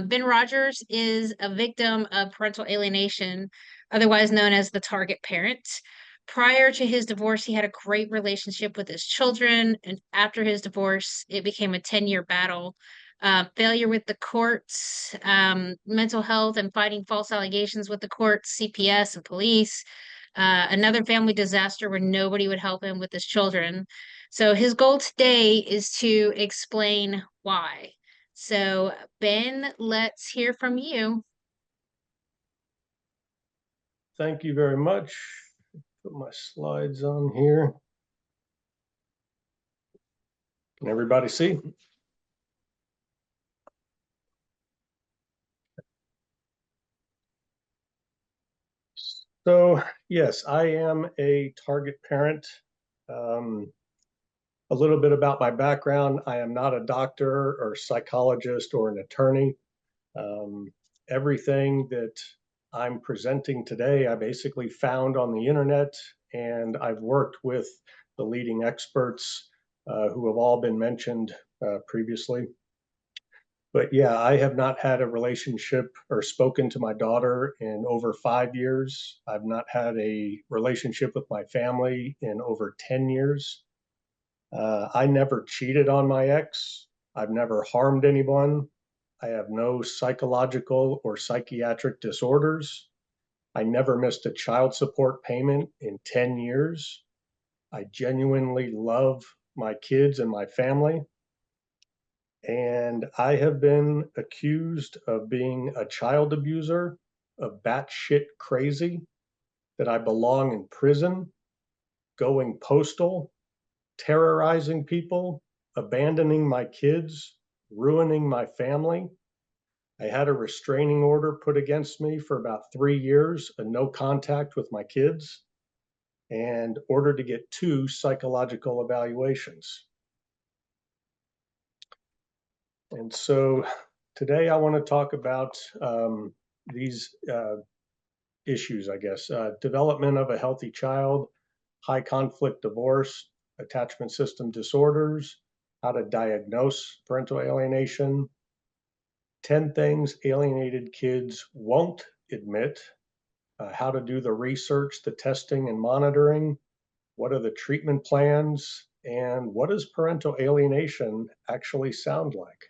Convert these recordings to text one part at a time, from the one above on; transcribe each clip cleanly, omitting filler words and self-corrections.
Ben Rodgers is a victim of parental alienation, otherwise known as the target parent. Prior to his divorce, he had a great relationship with his children, and after his divorce, it became a 10-year battle. Failure with the courts, mental health, and fighting false allegations with the courts, CPS, and police. Another family disaster where nobody would help him with his children. So his goal today is to explain why. So, Ben, let's hear from you. Thank you very much. Put my slides on here. Can everybody see? So, yes, I am a target parent. A little bit about my background. I am not a doctor or psychologist or an attorney. Everything that I'm presenting today, I basically found on the internet, and I've worked with the leading experts who have all been mentioned previously. But yeah, I have not had a relationship or spoken to my daughter in over 5 years. I've not had a relationship with my family in over 10 years. I never cheated on my ex. I've never harmed anyone. I have no psychological or psychiatric disorders. I never missed a child support payment in 10 years. I genuinely love my kids and my family. And I have been accused of being a child abuser, of batshit crazy, that I belong in prison, going postal, terrorizing people, abandoning my kids, ruining my family. I had a restraining order put against me for about 3 years, a no contact with my kids, and ordered to get 2 psychological evaluations. And so today I want to talk about these issues, I guess. Development of a healthy child, high conflict divorce, attachment system disorders, how to diagnose parental alienation, 10 things alienated kids won't admit, how to do the research, the testing and monitoring, what are the treatment plans, and what does parental alienation actually sound like?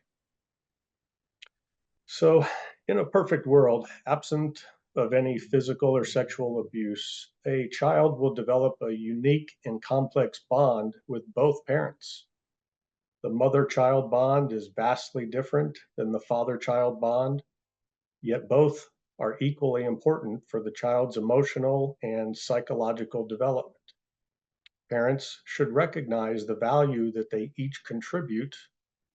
So, in a perfect world, absent of any physical or sexual abuse, a child will develop a unique and complex bond with both parents. The mother-child bond is vastly different than the father-child bond, yet both are equally important for the child's emotional and psychological development. Parents should recognize the value that they each contribute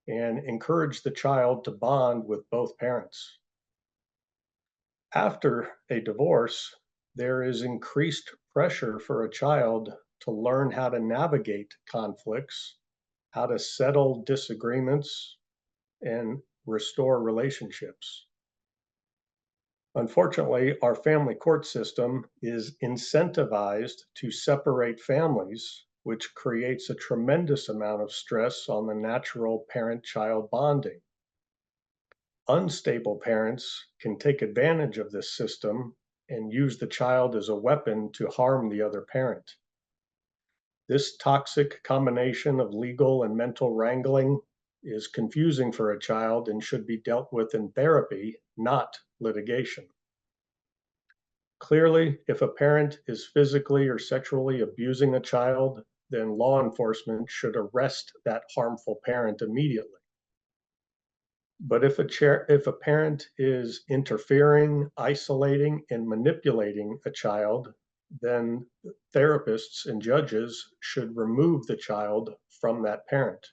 and encourage the child to bond with both parents. After a divorce, there is increased pressure for a child to learn how to navigate conflicts, how to settle disagreements, and restore relationships. Unfortunately, our family court system is incentivized to separate families, which creates a tremendous amount of stress on the natural parent-child bonding. Unstable parents can take advantage of this system and use the child as a weapon to harm the other parent. This toxic combination of legal and mental wrangling is confusing for a child and should be dealt with in therapy, not litigation. Clearly, if a parent is physically or sexually abusing a child, then law enforcement should arrest that harmful parent immediately. But if a parent is interfering, isolating, and manipulating a child, then therapists and judges should remove the child from that parent.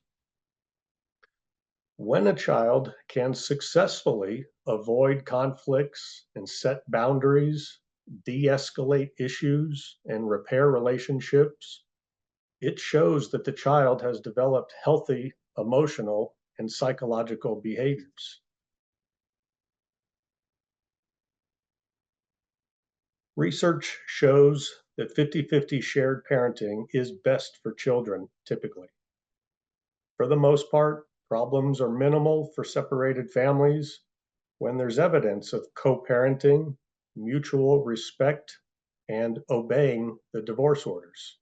When a child can successfully avoid conflicts and set boundaries, de-escalate issues, and repair relationships, it shows that the child has developed healthy emotional and psychological behaviors. Research shows that 50-50 shared parenting is best for children, typically. For the most part, problems are minimal for separated families, when there's evidence of co-parenting, mutual respect, and obeying the divorce orders.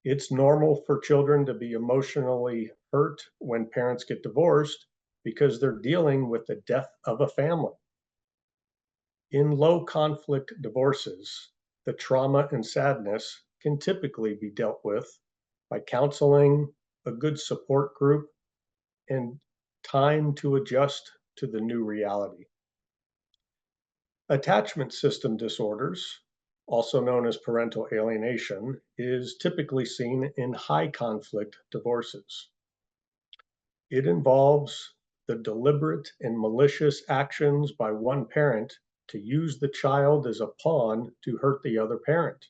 It's normal for children to be emotionally hurt when parents get divorced because they're dealing with the death of a family. In low conflict divorces, the trauma and sadness can typically be dealt with by counseling, a good support group, and time to adjust to the new reality. Attachment system disorders, also known as parental alienation, is typically seen in high conflict divorces. It involves the deliberate and malicious actions by one parent to use the child as a pawn to hurt the other parent.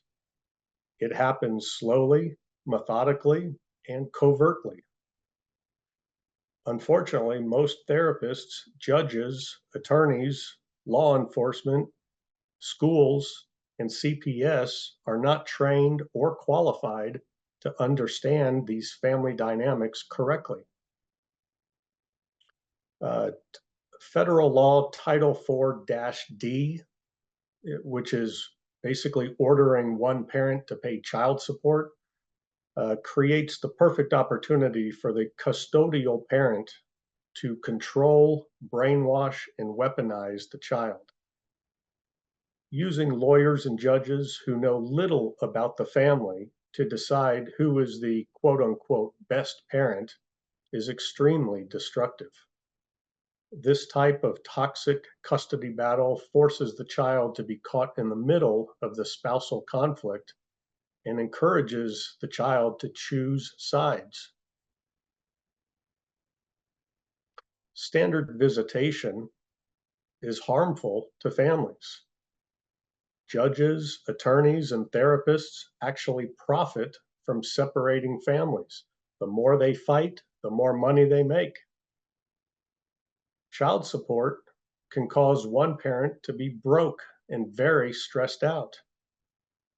It happens slowly, methodically, and covertly. Unfortunately, most therapists, judges, attorneys, law enforcement, schools, and CPS are not trained or qualified to understand these family dynamics correctly. Uh, Federal law Title 4-D, which is basically ordering one parent to pay child support, creates the perfect opportunity for the custodial parent to control, brainwash, and weaponize the child. Using lawyers and judges who know little about the family to decide who is the quote unquote best parent is extremely destructive. This type of toxic custody battle forces the child to be caught in the middle of the spousal conflict and encourages the child to choose sides. Standard visitation is harmful to families. Judges, attorneys, and therapists actually profit from separating families. The more they fight, the more money they make. Child support can cause one parent to be broke and very stressed out.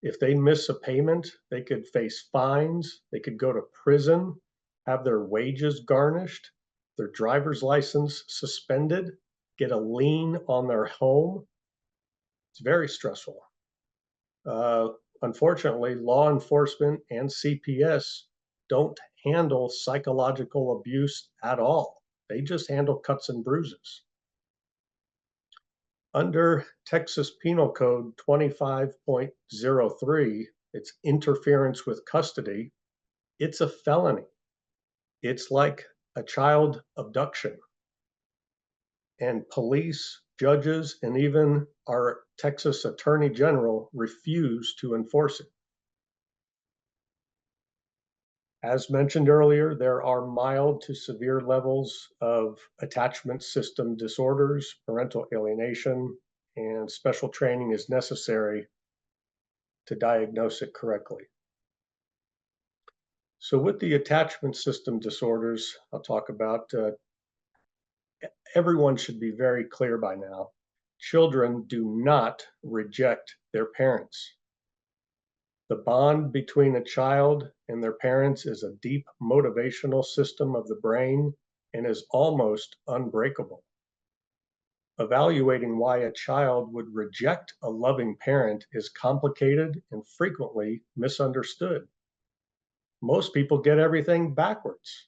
If they miss a payment, they could face fines, they could go to prison, have their wages garnished, their driver's license suspended, get a lien on their home. It's very stressful. Uh, Unfortunately, law enforcement and CPS don't handle psychological abuse at all. They just handle cuts and bruises. Under Texas Penal Code 25.03, it's interference with custody. It's a felony. It's like a child abduction. And police, judges, and even our Texas Attorney General refuse to enforce it. As mentioned earlier, there are mild to severe levels of attachment system disorders, parental alienation, and special training is necessary to diagnose it correctly. So with the attachment system disorders, I'll talk about, everyone should be very clear by now. Children do not reject their parents. The bond between a child and their parents is a deep motivational system of the brain and is almost unbreakable. Evaluating why a child would reject a loving parent is complicated and frequently misunderstood. Most people get everything backwards.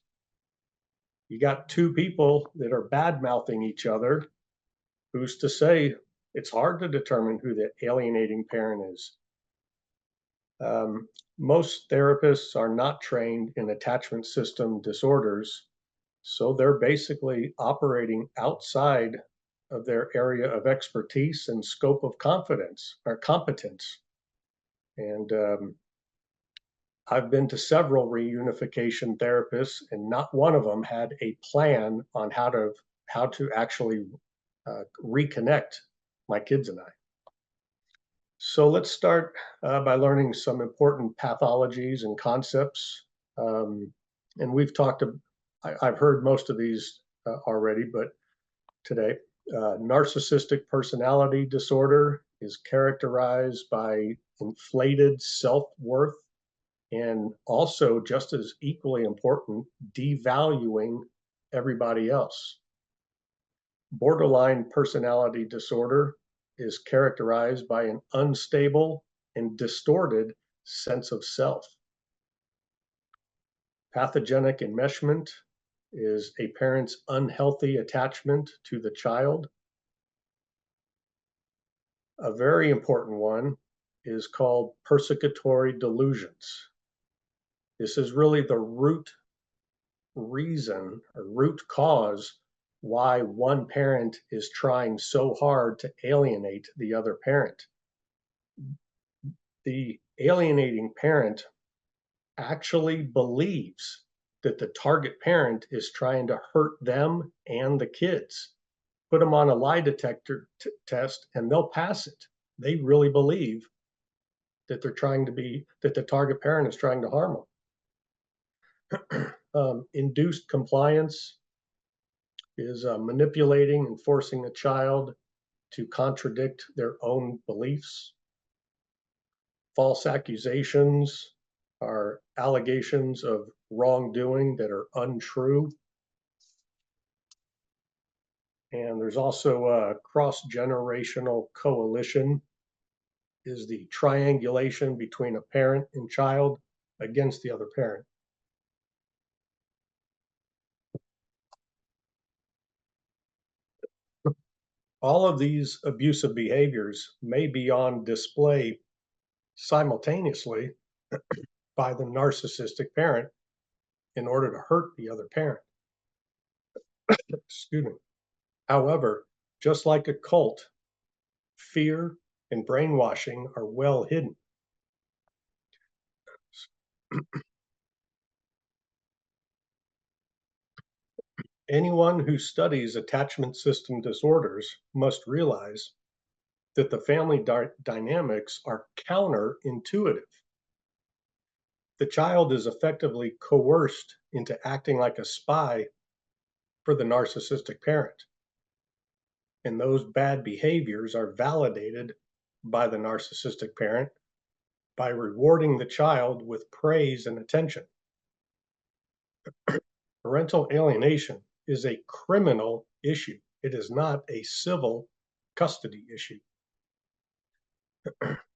You got two people that are bad mouthing each other. Who's to say? It's hard to determine who the alienating parent is. Most therapists are not trained in attachment system disorders, so they're basically operating outside of their area of expertise and scope of confidence or competence. And I've been to several reunification therapists, and not one of them had a plan on how to actually reconnect my kids and I. So let's start by learning some important pathologies and concepts. And we've talked, I've heard most of these already, but today, narcissistic personality disorder is characterized by inflated self-worth and also, just as equally important, devaluing everybody else. Borderline personality disorder is characterized by an unstable and distorted sense of self. Pathogenic enmeshment is a parent's unhealthy attachment to the child. A very important one is called persecutory delusions. This is really the root reason or root cause why one parent is trying so hard to alienate the other parent. The alienating parent actually believes that the target parent is trying to hurt them and the kids. Put them on a lie detector test and they'll pass it. They really believe that that the target parent is trying to harm them. Induced compliance is manipulating and forcing a child to contradict their own beliefs. False accusations are allegations of wrongdoing that are untrue. And there's also a cross-generational coalition, is the triangulation between a parent and child against the other parent. All of these abusive behaviors may be on display simultaneously by the narcissistic parent in order to hurt the other parent. Excuse me. However, just like a cult, fear and brainwashing are well hidden. Anyone who studies attachment system disorders must realize that the family dynamics are counterintuitive. The child is effectively coerced into acting like a spy for the narcissistic parent. And those bad behaviors are validated by the narcissistic parent by rewarding the child with praise and attention. Parental alienation is a criminal issue. It is not a civil custody issue.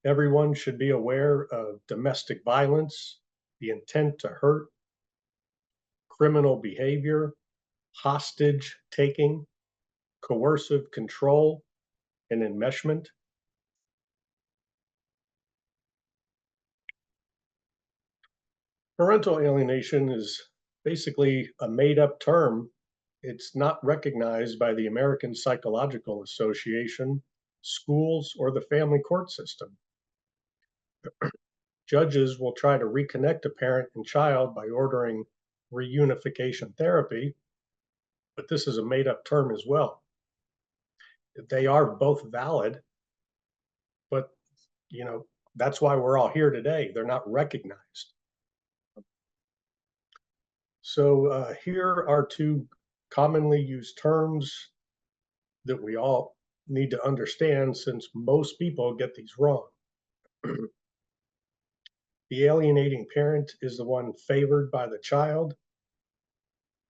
Everyone should be aware of domestic violence, the intent to hurt, criminal behavior, hostage taking, coercive control, and enmeshment. Parental alienation is basically a made-up term. It's not recognized by the American Psychological Association, schools, or the family court system. Judges will try to reconnect a parent and child by ordering reunification therapy, but this is a made-up term as well. They are both valid, but that's why we're all here today. They're not recognized. So here are two commonly used terms that we all need to understand, since most people get these wrong. The alienating parent is the one favored by the child.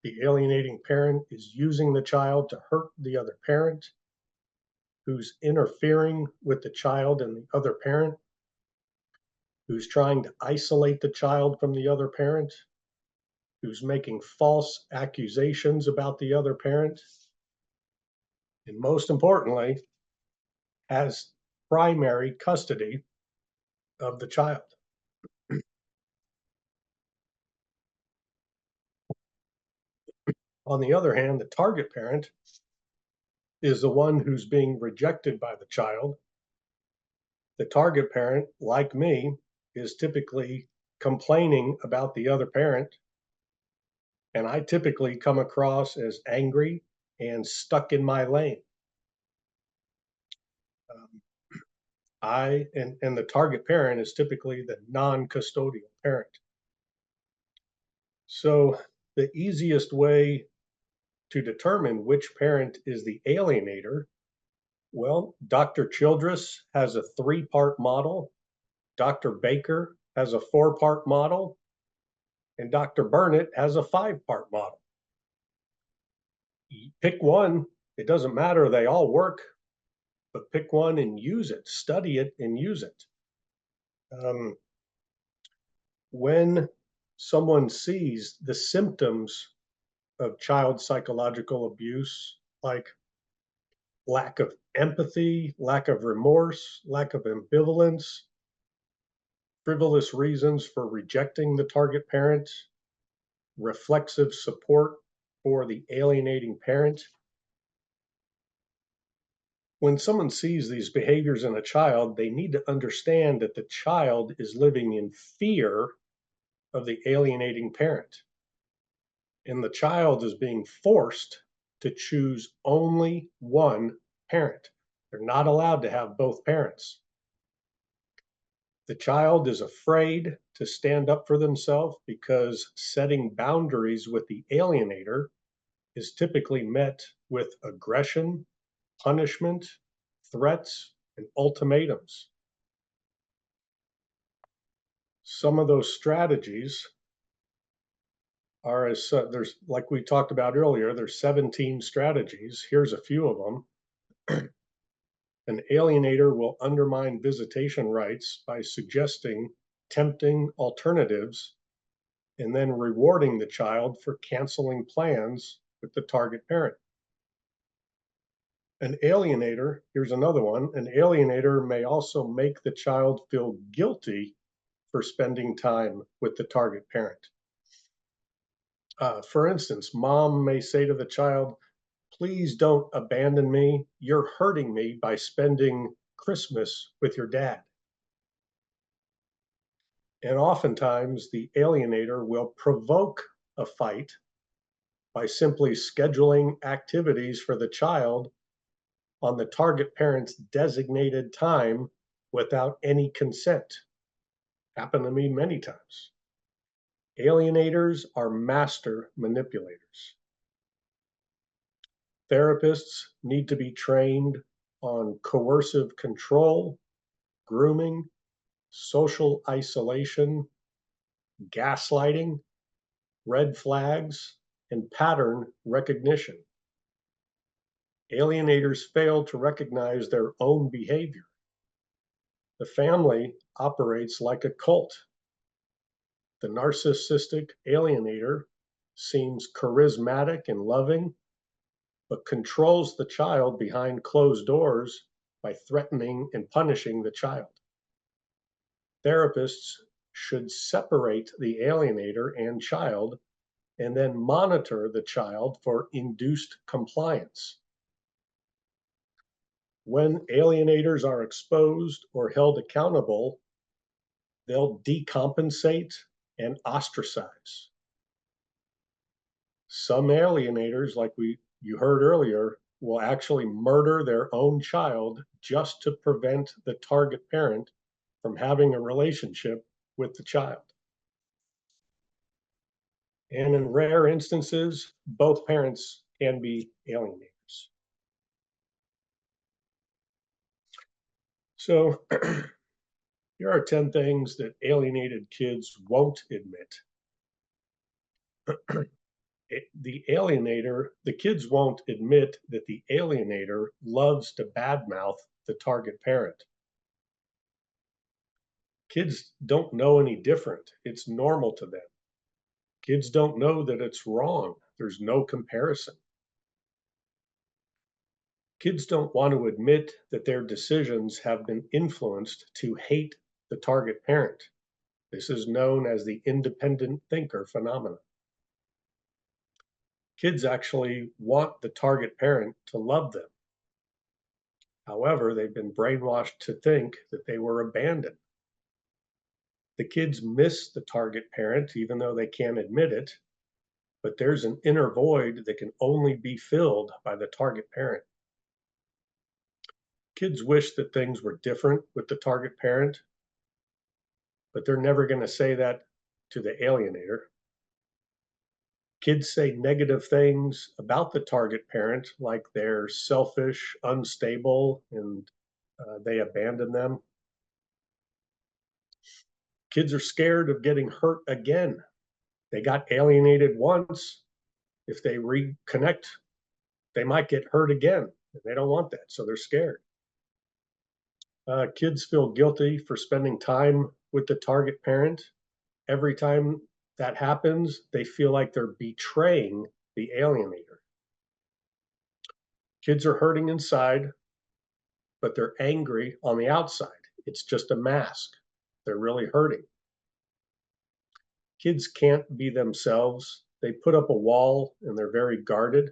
The alienating parent is using the child to hurt the other parent, who's interfering with the child and the other parent, who's trying to isolate the child from the other parent, who's making false accusations about the other parent, and most importantly, has primary custody of the child. On the other hand, the target parent is the one who's being rejected by the child. The target parent, like me, is typically complaining about the other parent, and I typically come across as angry and stuck in my lane. And the target parent is typically the non-custodial parent. So the easiest way to determine which parent is the alienator, well, Dr. Childress has a 3-part model, Dr. Baker has a 4-part model, and Dr. Burnett has a 5-part model. Pick one It doesn't matter, they all work, but pick one and use it, study it and use it. When someone sees the symptoms of child psychological abuse, like lack of empathy, lack of remorse, lack of ambivalence, frivolous reasons for rejecting the target parent, reflexive support for the alienating parent. When someone sees these behaviors in a child, they need to understand that the child is living in fear of the alienating parent. And the child is being forced to choose only one parent. They're not allowed to have both parents. The child is afraid to stand up for themselves because setting boundaries with the alienator is typically met with aggression, punishment, threats, and ultimatums. Some of those strategies are there's, like we talked about earlier, there's 17 strategies. Here's a few of them. An alienator will undermine visitation rights by suggesting tempting alternatives and then rewarding the child for canceling plans with the target parent. An alienator, here's another one, an alienator may also make the child feel guilty for spending time with the target parent. For instance, mom may say to the child, please don't abandon me. You're hurting me by spending Christmas with your dad. And oftentimes the alienator will provoke a fight by simply scheduling activities for the child on the target parent's designated time without any consent. Happened to me many times. Alienators are master manipulators. Therapists need to be trained on coercive control, grooming, social isolation, gaslighting, red flags, and pattern recognition. Alienators fail to recognize their own behavior. The family operates like a cult. The narcissistic alienator seems charismatic and loving, but controls the child behind closed doors by threatening and punishing the child. Therapists should separate the alienator and child and then monitor the child for induced compliance. When alienators are exposed or held accountable, they'll decompensate and ostracize. Some alienators, like you heard earlier, will actually murder their own child just to prevent the target parent from having a relationship with the child. And in rare instances, both parents can be alienators. So here are 10 things that alienated kids won't admit. The kids won't admit that the alienator loves to badmouth the target parent. Kids don't know any different. It's normal to them. Kids don't know that it's wrong. There's no comparison. Kids don't want to admit that their decisions have been influenced to hate the target parent. This is known as the independent thinker phenomenon. Kids actually want the target parent to love them. However, they've been brainwashed to think that they were abandoned. The kids miss the target parent, even though they can't admit it, but there's an inner void that can only be filled by the target parent. Kids wish that things were different with the target parent, but they're never going to say that to the alienator. Kids say negative things about the target parent, like they're selfish, unstable, and they abandon them. Kids are scared of getting hurt again. They got alienated once. If they reconnect, they might get hurt again. And they don't want that, so they're scared. Kids feel guilty for spending time with the target parent. Every time that happens, they feel like they're betraying the alienator. Kids are hurting inside, but they're angry on the outside. It's just a mask. They're really hurting. Kids can't be themselves. They put up a wall and they're very guarded.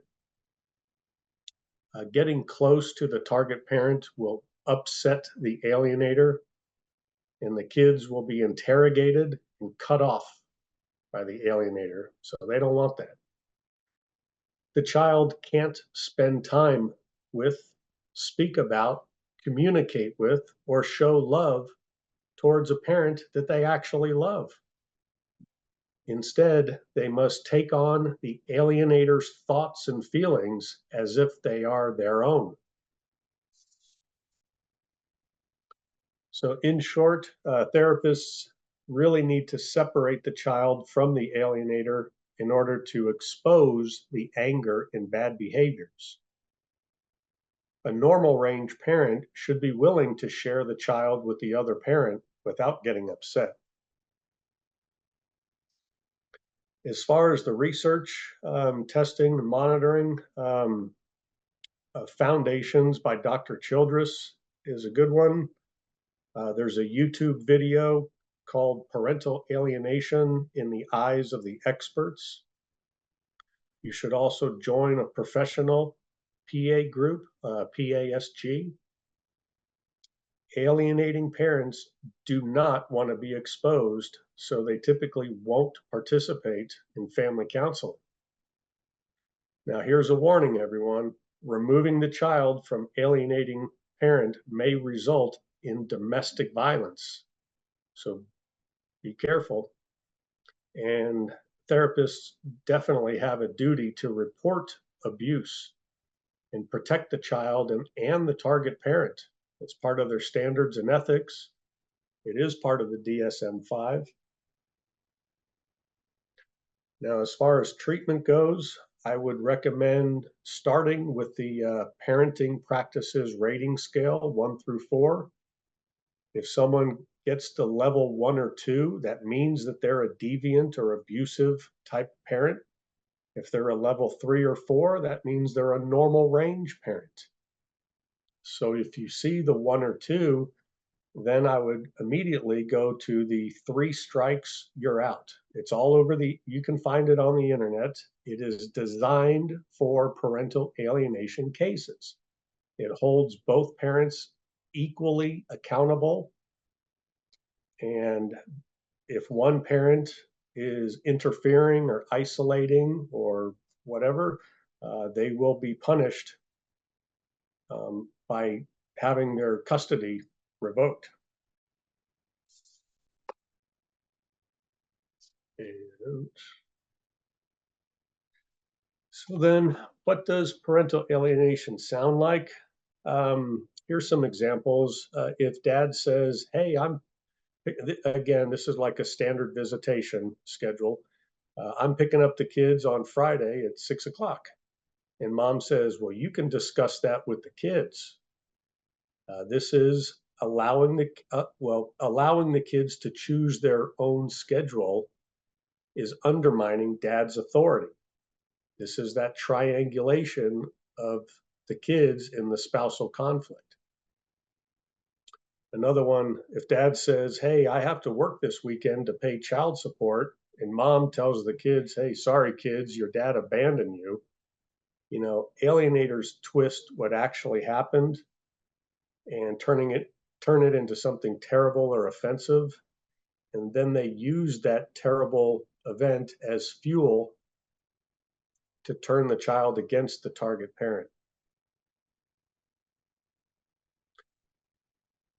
Getting close to the target parent will upset the alienator, and the kids will be interrogated and cut off by the alienator. So they don't want that. The child can't spend time with, speak about, communicate with, or show love towards a parent that they actually love. Instead, they must take on the alienator's thoughts and feelings as if they are their own. So in short, therapists really need to separate the child from the alienator in order to expose the anger and bad behaviors. A normal range parent should be willing to share the child with the other parent without getting upset. As far as the research, testing, and monitoring, Foundations by Dr. Childress is a good one. There's a YouTube video called Parental Alienation in the Eyes of the Experts. You should also join a professional PA group, PASG. Alienating parents do not want to be exposed, so they typically won't participate in family counseling. Now, here's a warning, everyone. Removing the child from alienating parent may result in domestic violence. So be careful. And therapists definitely have a duty to report abuse and protect the child and the target parent. It's part of their standards and ethics. It is part of the DSM-5. Now, as far as treatment goes, I would recommend starting with the parenting practices rating scale 1 through 4. If someone gets to level 1 or 2, that means that they're a deviant or abusive type parent. If they're a level 3 or 4, that means they're a normal range parent. So if you see the 1 or 2, then I would immediately go to the 3 strikes, you're out. It's all over you can find it on the internet. It is designed for parental alienation cases. It holds both parents equally accountable. And if one parent is interfering or isolating or whatever, they will be punished by having their custody revoked. And so then, what does parental alienation sound like? Here's some examples. If dad says, hey, again, this is like a standard visitation schedule. I'm picking up the kids on Friday at 6 o'clock. And mom says, well, you can discuss that with the kids. This is allowing the kids to choose their own schedule is undermining dad's authority. This is that triangulation of the kids in the spousal conflict. Another one, if dad says, hey, I have to work this weekend to pay child support, and mom tells the kids, hey, sorry, kids, your dad abandoned you. You know, alienators twist what actually happened and turn it into something terrible or offensive. And then they use that terrible event as fuel to turn the child against the target parent.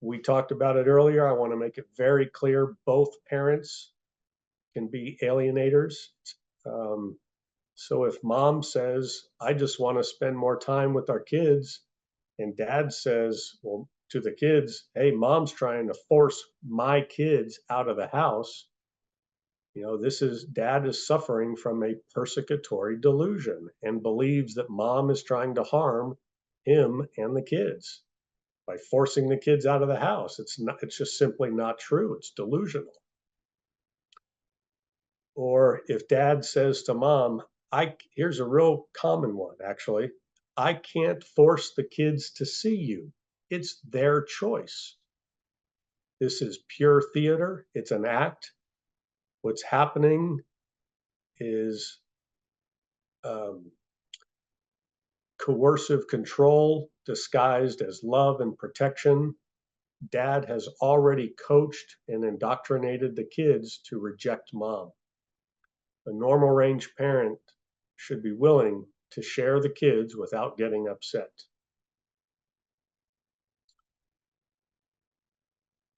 We talked about it earlier. I want to make it very clear, both parents can be alienators. So if mom says, I just want to spend more time with our kids, and dad says, well, to the kids, hey, mom's trying to force my kids out of the house, Dad is suffering from a persecutory delusion and believes that mom is trying to harm him and the kids by forcing the kids out of the house. It's just simply not true. It's delusional. Or if dad says to mom, here's a real common one actually, I can't force the kids to see you. It's their choice. This is pure theater. It's an act. What's happening is um, coercive control disguised as love and protection. Dad has already coached and indoctrinated the kids to reject mom. A normal range parent should be willing to share the kids without getting upset.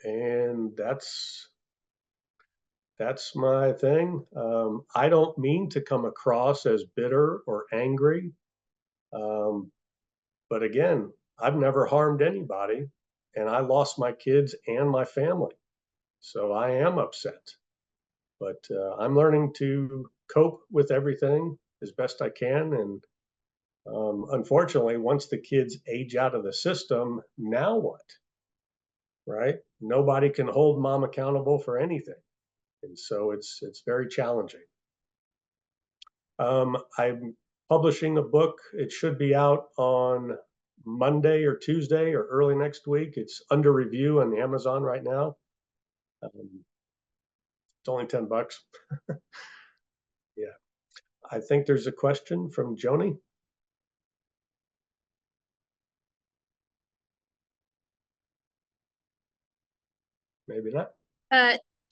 And that's my thing. I don't mean to come across as bitter or angry. But again, I've never harmed anybody, and I lost my kids and my family. So I am upset. But I'm learning to cope with everything as best I can. And unfortunately, once the kids age out of the system, now what? Right? Nobody can hold mom accountable for anything. And so it's very challenging. I'm publishing a book. It should be out on Monday or Tuesday or early next week. It's under review on Amazon right now. It's only $10. Yeah. I think there's a question from Joni. Maybe not.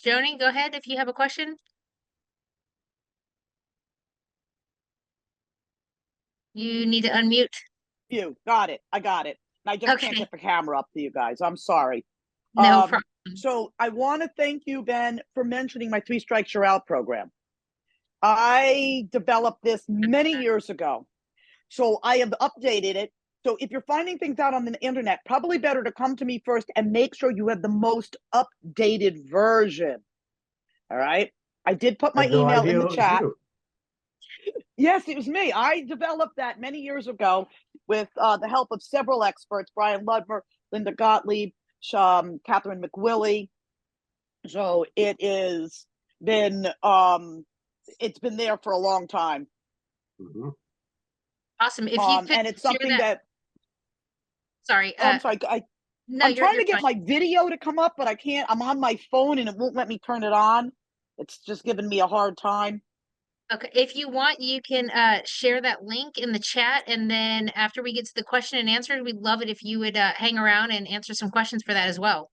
Joni, go ahead if you have a question. You need to unmute. You got it. I got it. I just can't Okay, get the camera up to you guys. I'm sorry. no problem. So I want to thank you, Ben, for mentioning my Three Strikes You're Out program. I developed this many years ago. So I have updated it. So if you're finding things out on the internet, probably better to come to me first and make sure you have the most updated version. All right. I did put I my had no email in idea the it was chat. you. Yes, it was me. I developed that many years ago with the help of several experts, Brian Ludmer, Linda Gottlieb, Catherine McWillie. So it's been there for a long time. Mm-hmm. Awesome. If you could And it's share something that. Sorry. I'm sorry. No, I'm trying you're to get fine. my video to come up, but I can't. I'm on my phone and it won't let me turn it on. It's just giving me a hard time. Okay, if you want, you can share that link in the chat, and then after we get to the question and answer, we'd love it if you would hang around and answer some questions for that as well.